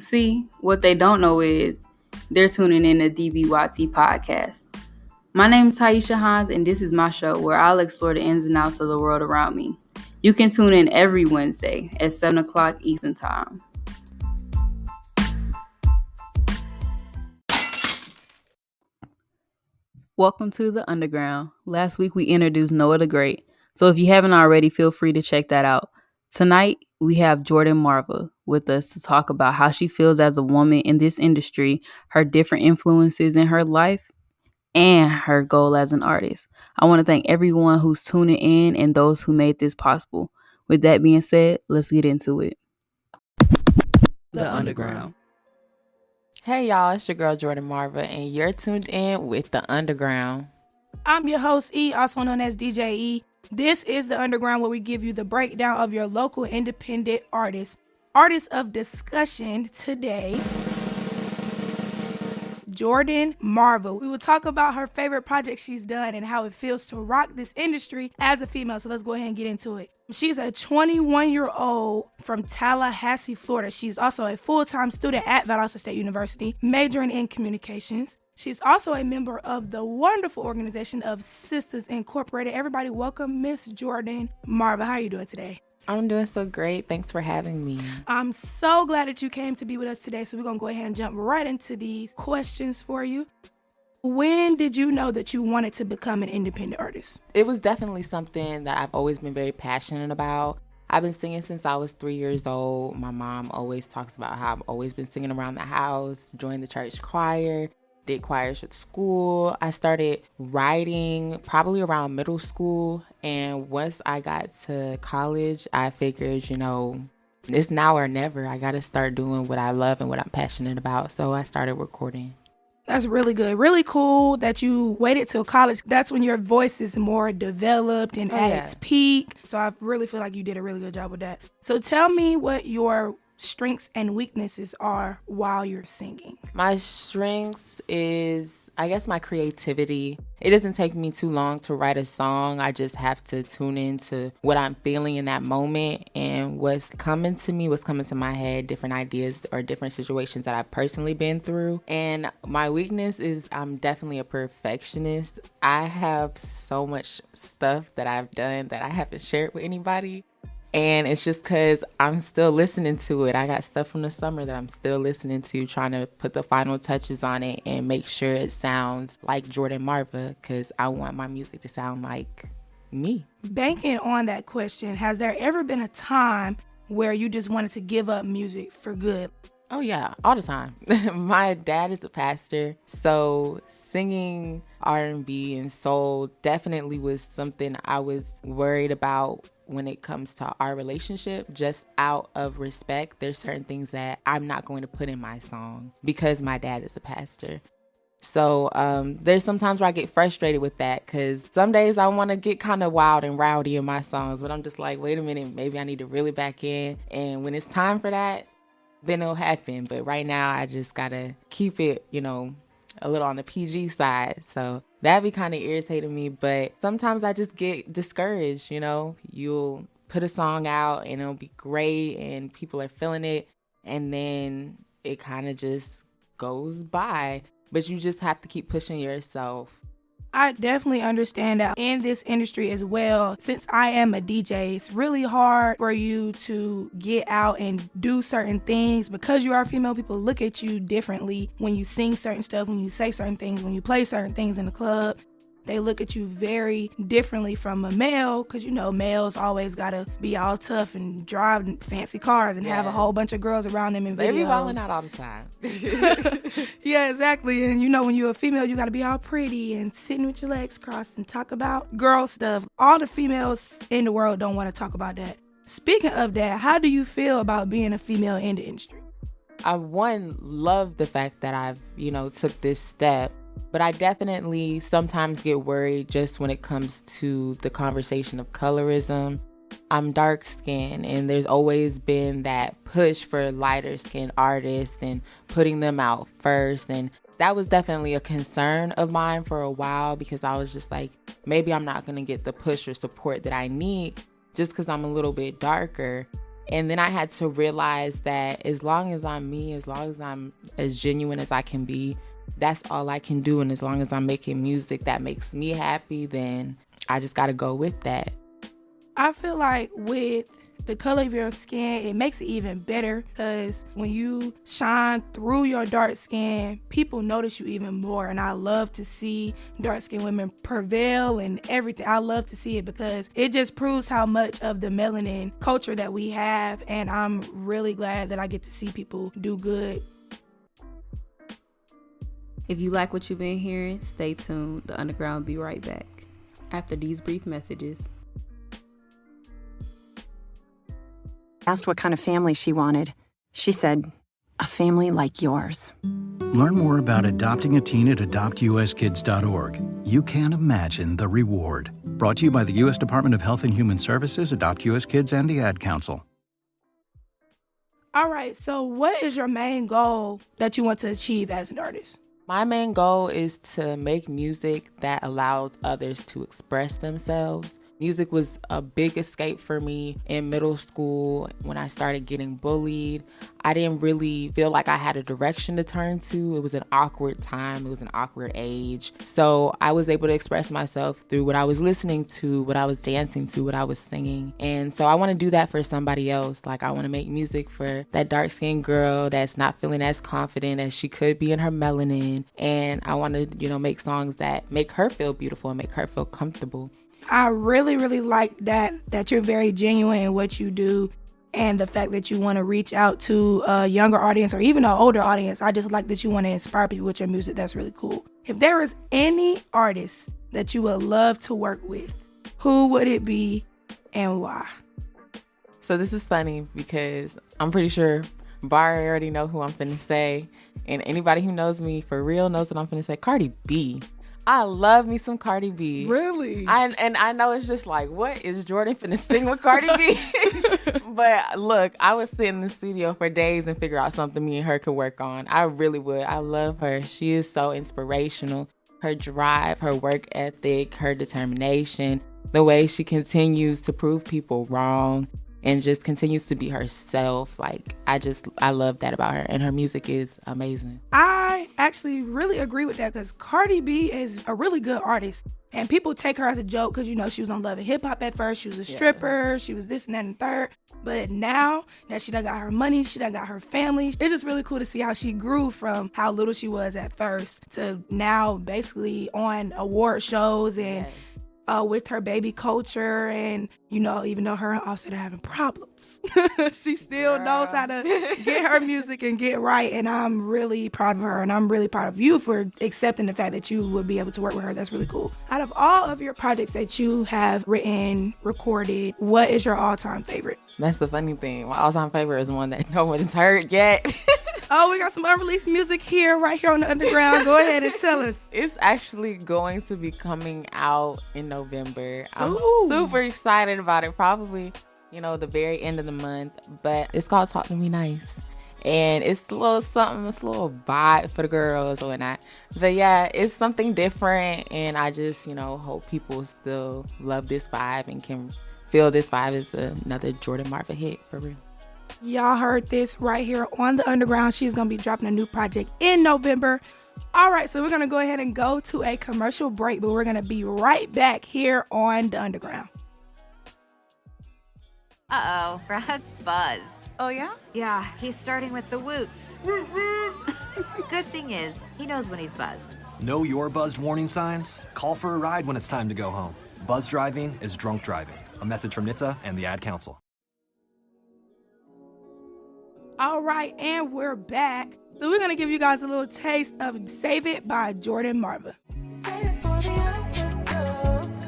See, what they don't know is they're tuning in to DBYT Podcast. My name is Taisha Hines, and this is my show where I'll explore the ins and outs of the world around me. You can tune in every Wednesday at 7 o'clock Eastern Time. Welcome to the Underground. Last week we introduced Noah the Great, so if you haven't already, feel free to check that out. Tonight we have Jordyn Marva with us to talk about how she feels as a woman in this industry, her different influences in her life, and her goal as an artist. I want to thank everyone who's tuning in and those who made this possible. With that being said, let's get into it. The Underground. Hey y'all, it's your girl Jordyn Marva, and you're tuned in with The Underground. I'm your host E, also known as DJ E. This is The Underground, where we give you the breakdown of your local independent artists. Artist of discussion today, Jordyn Marva. We will talk about her favorite project she's done and how it feels to rock this industry as a female. So let's go ahead and get into it. She's a 21-year-old from Tallahassee, Florida. She's also a full-time student at Valdosta State University, majoring in communications. She's also a member of the wonderful organization of Sisters Incorporated. Everybody welcome Miss Jordyn Marva. How are you doing today? I'm doing so great. Thanks for having me. I'm so glad that you came to be with us today. So we're going to go ahead and jump right into these questions for you. When did you know that you wanted to become an independent artist? It was definitely something that I've always been very passionate about. I've been singing since I was 3 years old. My mom always talks about how I've always been singing around the house, joined the church choir, did choirs at school. I started writing probably around middle school. And once I got to college, I figured, it's now or never. I got to start doing what I love and what I'm passionate about. So I started recording. That's really good. Really cool that you waited till college. That's when your voice is more developed and at its peak. So I really feel like you did a really good job with that. So tell me what your strengths and weaknesses are while you're singing. My strengths is, I guess, my creativity. It doesn't take me too long to write a song. I just have to tune into what I'm feeling in that moment and what's coming to me, what's coming to my head, different ideas or different situations that I've personally been through. And my weakness is I'm definitely a perfectionist. I have so much stuff that I've done that I haven't shared with anybody. And it's just because I'm still listening to it. I got stuff from the summer that I'm still listening to, trying to put the final touches on it and make sure it sounds like Jordyn Marva, because I want my music to sound like me. Banking on that question, has there ever been a time where you just wanted to give up music for good? Oh, yeah, all the time. My dad is a pastor, so singing R&B and soul definitely was something I was worried about when it comes to our relationship. Just out of respect, there's certain things that I'm not going to put in my song because my dad is a pastor. So there's some times where I get frustrated with that, because some days I want to get kind of wild and rowdy in my songs, but I'm just like, wait a minute, maybe I need to reel it back in. And when it's time for that, then it'll happen. But right now I just gotta keep it, a little on the PG side. So that be kind of irritating me. But sometimes I just get discouraged, You'll put a song out and it'll be great and people are feeling it. And then it kind of just goes by. But you just have to keep pushing yourself. I definitely understand that in this industry as well. Since I am a DJ, it's really hard for you to get out and do certain things because you are female. People look at you differently when you sing certain stuff, when you say certain things, when you play certain things in the club. They look at you very differently from a male, because males always gotta be all tough and drive fancy cars and have a whole bunch of girls around them in videos. They be wilding out all the time. Yeah, exactly. And when you're a female, you gotta be all pretty and sitting with your legs crossed and talk about girl stuff. All the females in the world don't want to talk about that. Speaking of that, how do you feel about being a female in the industry? I love the fact that I've took this step. But I definitely sometimes get worried just when it comes to the conversation of colorism. I'm dark skinned, and there's always been that push for lighter skinned artists and putting them out first. And that was definitely a concern of mine for a while, because I was just like, maybe I'm not going to get the push or support that I need just because I'm a little bit darker. And then I had to realize that as long as I'm me, as long as I'm as genuine as I can be, that's all I can do. And as long as I'm making music that makes me happy, then I just got to go with that. I feel like with the color of your skin, it makes it even better because when you shine through your dark skin, people notice you even more. And I love to see dark skinned women prevail and everything. I love to see it because it just proves how much of the melanin culture that we have. And I'm really glad that I get to see people do good. If you like what you've been hearing, stay tuned. The Underground will be right back after these brief messages. Asked what kind of family she wanted. She said, a family like yours. Learn more about adopting a teen at adoptuskids.org. You can't imagine the reward. Brought to you by the U.S. Department of Health and Human Services, Adopt U.S. Kids, and the Ad Council. All right, so what is your main goal that you want to achieve as an artist? My main goal is to make music that allows others to express themselves. Music was a big escape for me in middle school when I started getting bullied. I didn't really feel like I had a direction to turn to. It was an awkward time. It was an awkward age. So I was able to express myself through what I was listening to, what I was dancing to, what I was singing. And so I want to do that for somebody else. Like I want to make music for that dark-skinned girl that's not feeling as confident as she could be in her melanin. And I want to, make songs that make her feel beautiful and make her feel comfortable. I really, really like that you're very genuine in what you do and the fact that you want to reach out to a younger audience or even an older audience. I just like that you want to inspire people with your music. That's really cool. If there is any artist that you would love to work with, who would it be and why? So this is funny because I'm pretty sure Barry already know who I'm finna say. And anybody who knows me for real knows what I'm finna say. Cardi B. I love me some Cardi B. Really? And I know it's just like, what is Jordyn finna sing with Cardi B? But look, I would sit in the studio for days and figure out something me and her could work on. I really would. I love her. She is so inspirational. Her drive, her work ethic, her determination, the way she continues to prove people wrong and just continues to be herself. Like, I love that about her. And her music is amazing. I actually really agree with that because Cardi B is a really good artist. And people take her as a joke because, she was on Love and Hip Hop at first. She was a stripper. She was this and that and third. But now that she done got her money, she done got her family, it's just really cool to see how she grew from how little she was at first to now basically on award shows and with her baby culture. And, even though her and Offset are having problems, she still knows how to get her music and get right. And I'm really proud of her. And I'm really proud of you for accepting the fact that you would be able to work with her. That's really cool. Out of all of your projects that you have written, recorded, what is your all-time favorite? That's the funny thing. My all-time favorite is one that no one has heard yet. Oh, we got some unreleased music right here on the Underground. Go ahead and tell us. It's actually going to be coming out in November. I'm super excited about it. Probably, the very end of the month. But it's called Talk to Me Nice. And it's a little something, it's a little vibe for the girls or whatnot. But yeah, it's something different. And I just, hope people still love this vibe and can feel this vibe as another Jordyn Marva hit for real. Y'all heard this right here on the Underground. She's going to be dropping a new project in November. All right, so we're going to go ahead and go to a commercial break, but we're going to be right back here on the Underground. Uh-oh, Brad's buzzed. Oh, yeah? Yeah, he's starting with the woots. Good thing is, he knows when he's buzzed. Know your buzzed warning signs? Call for a ride when it's time to go home. Buzz driving is drunk driving. A message from NHTSA and the Ad Council. All right, and we're back. So we're going to give you guys a little taste of Save It by Jordyn Marva. Save it for the other girls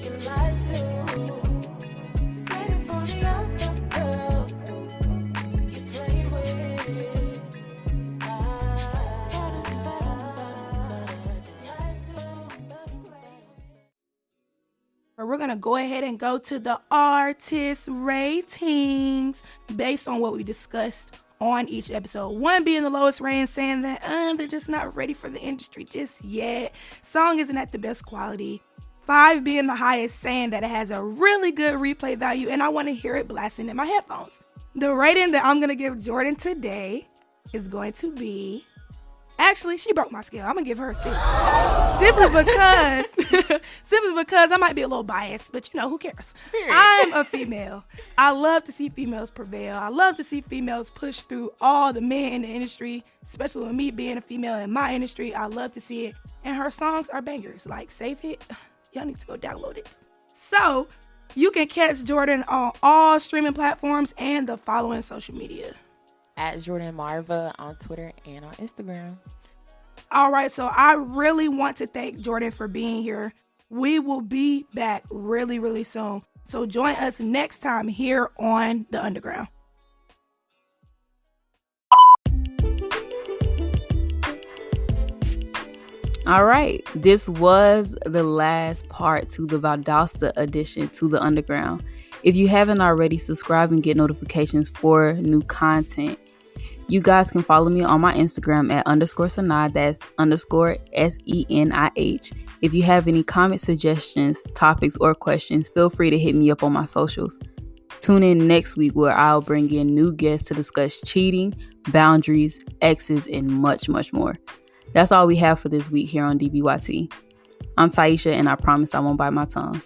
you lied to. Save it for the other girls you played with. We're going to go ahead and go to the artist ratings based on what we discussed on each episode. 1 being the lowest rating, saying that they're just not ready for the industry just yet. Song isn't at the best quality. 5 being the highest, saying that it has a really good replay value and I want to hear it blasting in my headphones. The rating that I'm going to give Jordyn today is going to be... Actually, she broke my scale. I'm going to give her a 6. Simply because I might be a little biased, but who cares? Period. I'm a female. I love to see females prevail. I love to see females push through all the men in the industry, especially with me being a female in my industry. I love to see it. And her songs are bangers. Like, Save It. Y'all need to go download it. So, you can catch Jordyn on all streaming platforms and the following social media. At Jordyn Marva on Twitter and on Instagram. All right, so I really want to thank Jordyn for being here. We will be back really, really soon. So join us next time here on The Underground. All right, this was the last part to the Valdosta edition to The Underground. If you haven't already, subscribe and get notifications for new content. You guys can follow me on my Instagram at _Sanah, that's _SENIH. If you have any comments, suggestions, topics, or questions, feel free to hit me up on my socials. Tune in next week where I'll bring in new guests to discuss cheating, boundaries, exes, and much, much more. That's all we have for this week here on DBYT. I'm Taisha, and I promise I won't bite my tongue.